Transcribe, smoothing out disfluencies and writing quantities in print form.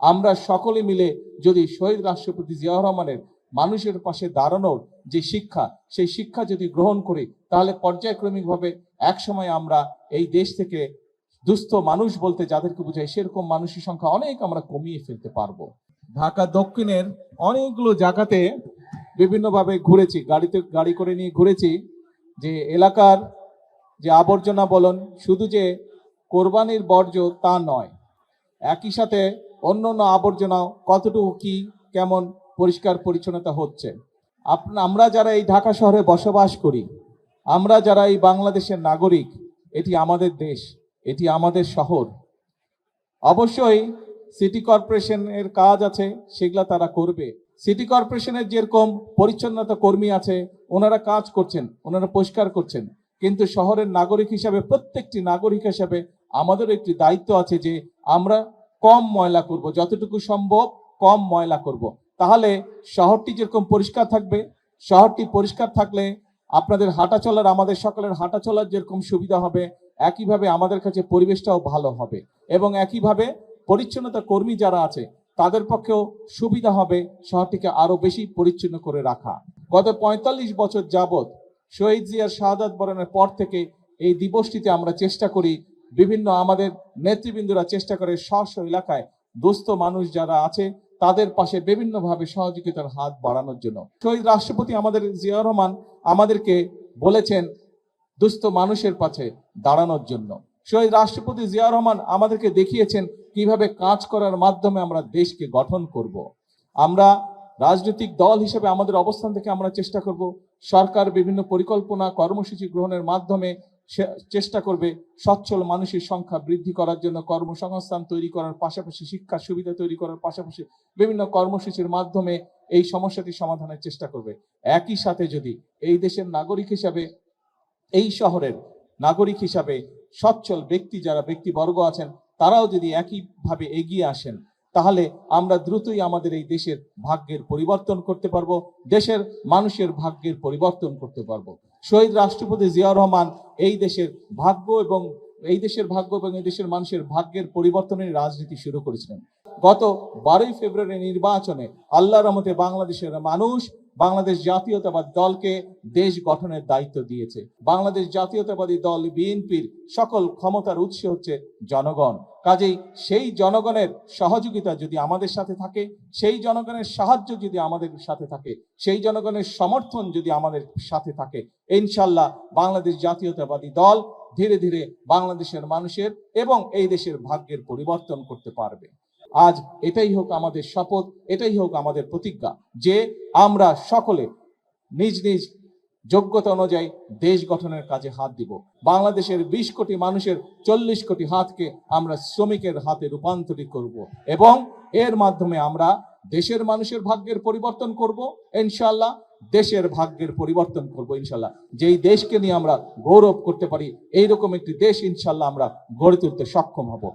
আমরা সকলে মিলে যদি শহীদ রাষ্ট্রপতি জিয়াউর রহমানের মানুষের পাশে দাঁড়ানোর যে শিক্ষা, সেই শিক্ষা যদি গ্রহণ করি, তাহলে পর্যায়ক্রমিকভাবে একসময় আমরা এই দেশ থেকে দুস্থ মানুষ বলতে যাদেরকে বোঝায় সেরকম মানুষের সংখ্যা অনেক আমরা কমিয়ে ফেলতে পারবো। ঢাকা দক্ষিণের অনেকগুলো জায়গাতে বিভিন্নভাবে ঘুরেছি, গাড়ি করে নিয়ে ঘুরেছি, যে এলাকার যে আবর্জনা বলুন, শুধু যে কোরবানির বর্জ্য তা নয়, একই সাথে অন্যান্য আবর্জনাও কতটুকু কি কেমন পরিষ্কার পরিচ্ছন্নতা হচ্ছে। আমরা যারা এই ঢাকা শহরে বসবাস করি, আমরা যারা এই বাংলাদেশের নাগরিক, এটি আমাদের দেশ, এটি আমাদের শহর। অবশ্যই সিটি কর্পোরেশনের কাজ আছে, সেগুলা তারা করবে। সিটি কর্পোরেশনের যেরকম পরিচ্ছন্নতা কর্মী আছে, ওনারা কাজ করছেন, ওনারা পরিষ্কার করছেন, কিন্তু শহরের নাগরিক হিসাবে, প্রত্যেকটি নাগরিক হিসাবে আমাদের একটি দায়িত্ব আছে যে আমরা কম ময়লা করব, যতটুকু সম্ভব কম ময়লা করব। তাহলে শহরটি যেরকম পরিষ্কার থাকবে, শহরটি পরিষ্কার থাকলে আপনাদের হাঁটা চলার, আমাদের সকলের হাঁটা চলার যেরকম সুবিধা হবে, একইভাবে আমাদের কাছে পরিবেশটাও ভালো হবে এবং একইভাবে পরিচ্ছন্নতা কর্মী যারা আছে তাদের পক্ষেও সুবিধা হবে শহরটিকে আরো বেশি পরিচ্ছন্ন করে রাখা। গত ৪৫ বছর যাবৎ শহীদ জিয়ার শাহাদাত বরণের পর থেকে এই দিবসটিতে আমরা চেষ্টা করি, বিভিন্ন আমাদের নেতৃবৃন্দরা চেষ্টা করে স্ব এলাকায় দুস্থ মানুষ যারা আছে তাদের পাশে বিভিন্নভাবে সহযোগিতার হাত বাড়ানোর জন্য। শহীদ রাষ্ট্রপতি আমাদের জিয়াউর রহমান আমাদেরকে বলেছেন দুস্থ মানুষের পাশে দাঁড়ানোর জন্য। শহীদ রাষ্ট্রপতি জিয়াউর রহমান আমাদেরকে দেখিয়েছেন কিভাবে কাজ করার মাধ্যমে আমরা দেশকে গঠন করব। আমরা রাজনৈতিক দল হিসেবে আমাদের অবস্থান থেকে আমরা চেষ্টা করব, সরকার বিভিন্ন পরিকল্পনা কর্মসূচি গ্রহণের মাধ্যমে চেষ্টা করবে সচ্ছল মানুষের সংখ্যা বৃদ্ধি করার জন্য, কর্মসংস্থান তৈরি করার পাশাপাশি শিক্ষা সুবিধা তৈরি করার পাশাপাশি বিভিন্ন কর্মসূচির মাধ্যমে এই সমস্যাটি সমাধানের চেষ্টা করবে। একই সাথে যদি এই দেশের নাগরিক হিসাবে, এই শহরের নাগরিক হিসাবে সচ্ছল ব্যক্তি যারা ব্যক্তিবর্গ আছেন তারাও যদি একইভাবে এগিয়ে আসেন, তাহলে আমরা দ্রুতই আমাদের এই দেশের ভাগ্যের পরিবর্তন করতে পারবো, দেশের মানুষের ভাগ্যের পরিবর্তন করতে পারবো। শহীদ রাষ্ট্রপতি জিয়াউর রহমান এই দেশের ভাগ্য এবং এই দেশের মানুষের ভাগ্যের পরিবর্তনের রাজনীতি শুরু করেছিলেন। গত 12ই ফেব্রুয়ারি নির্বাচনে আল্লাহর রহমতে বাংলাদেশের মানুষ বাংলাদেশ জাতীয়তাবাদী দলকে দেশ গঠনের দায়িত্ব দিয়েছে। বাংলাদেশ জাতীয়তাবাদী দল বিএনপির সকল ক্ষমতার উৎস হচ্ছে জনগণ। কাজেই সেই জনগণের সহযোগিতা যদি আমাদের সাথে থাকে, সেই জনগণের সাহায্য যদি আমাদের সাথে থাকে, সেই জনগণের সমর্থন যদি আমাদের সাথে থাকে, ইনশাল্লাহ বাংলাদেশ জাতীয়তাবাদী দল ধীরে ধীরে বাংলাদেশের মানুষের এবং এই দেশের ভাগ্যের পরিবর্তন করতে পারবে। আজ এটাই হোক আমাদের শপথ, এটাই হোক আমাদের প্রতিজ্ঞা যে আমরা সকলে নিজ নিজ যোগ্যতা অনুযায়ী দেশ গঠনের কাজে হাত দিব। বাংলাদেশের 20 কোটি মানুষের 40 কোটি হাতকে আমরা শ্রমিকের হাতে রূপান্তরিত করব এবং এর মাধ্যমে আমরা দেশের মানুষের ভাগ্যের পরিবর্তন করব ইনশাআল্লাহ, দেশের ভাগ্যের পরিবর্তন করব ইনশাআল্লাহ। যেই দেশকে নিয়ে আমরা গৌরব করতে পারি, এইরকম একটি দেশ ইনশাআল্লাহ আমরা গড়ে তুলতে সক্ষম হব।